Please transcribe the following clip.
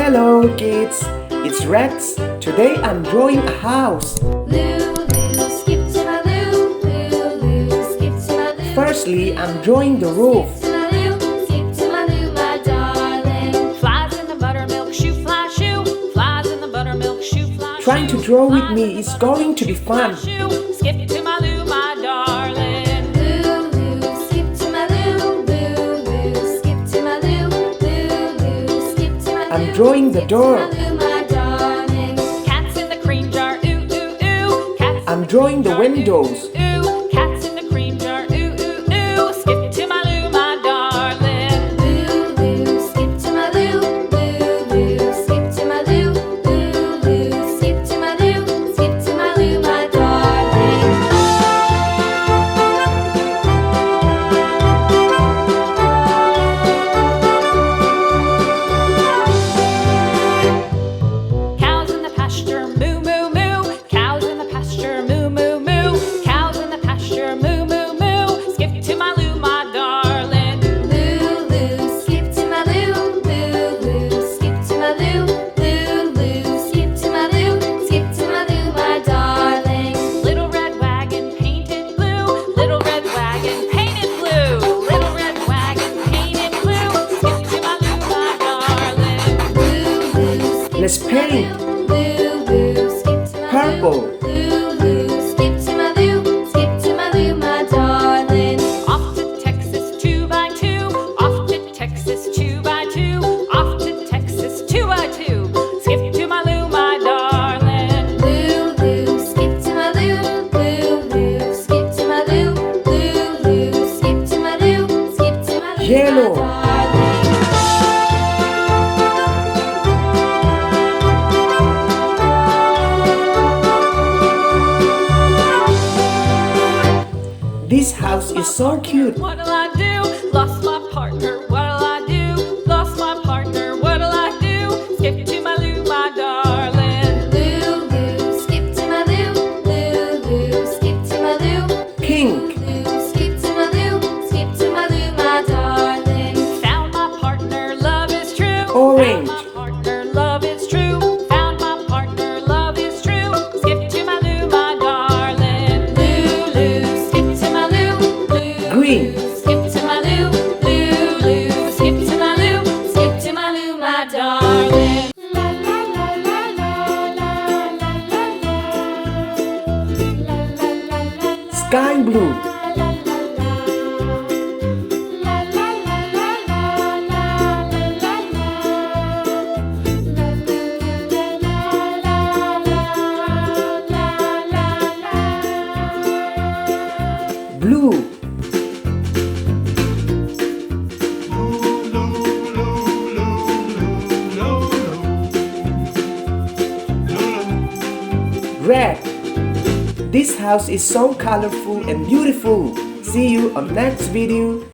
Hello kids, it's Rex. Today I'm drawing a house. Firstly, I'm drawing the roof. Trying to draw with me is going to be fun. I'm drawing the door. Cats in the cream jar, ooh, ooh, ooh. Cats I'm drawing the windows. ooh. Cats in the cream jar, ooh, ooh, ooh. Skip to my loo, my darling. Loo, loo, skip to my loo. Loo, loo, skip to my loo. Loo, loo, skip to my loo. Skip to my loo, my darling. Cows in the pasture, moo, moo, moo. Cows in the pasture, moo, moo, moo. Cows in the pasture, moo, moo, moo. Skip to my loo, my darling. Loo, loo, skip to my loo. Loo, loo, skip to my loo. Loo, loo, skip to my loo. Skip to my loo, my darling. Little red wagon painted blue. Little red wagon painted blue. Little red wagon painted blue. Skip to my loo, my darling. Loo, loo, skip Let's to my paint. loo. Loo, loo, skip to my Purple. loo. Loo, loo, skip to my loo. Skip to my loo, my darling. Off to Texas 2x2. Off to Texas 2x2. Off to Texas 2x2. Skip to my loo, my darling. Loo, loo, skip to my loo. Loo, loo, skip to my loo. Loo, loo, skip to my loo. Skip to my loo, Yellow. my darling. This house is so cute. What'll I do? Lost my partner. What'll I do? Lost my partner. What'll I do? Skip to my loo, my darling. Loo, loo, skip to my loo. Loo, loo, skip to my loo. Pink. Loo, skip to my loo. Skip to my loo, my darling. Found my partner. Love is true. Orange. Found my partner. Love is true. Found my partner. Love is true. Skip to my loo, my darling. Loo, loo, skip to my loo. Loo, Green. skip to my loo, loo, loo, skip to my loo, skip to my loo, my darling. La la la la la la la la la la la Sky blue. Blue. Red. This house is so colorful and beautiful. See you on next video.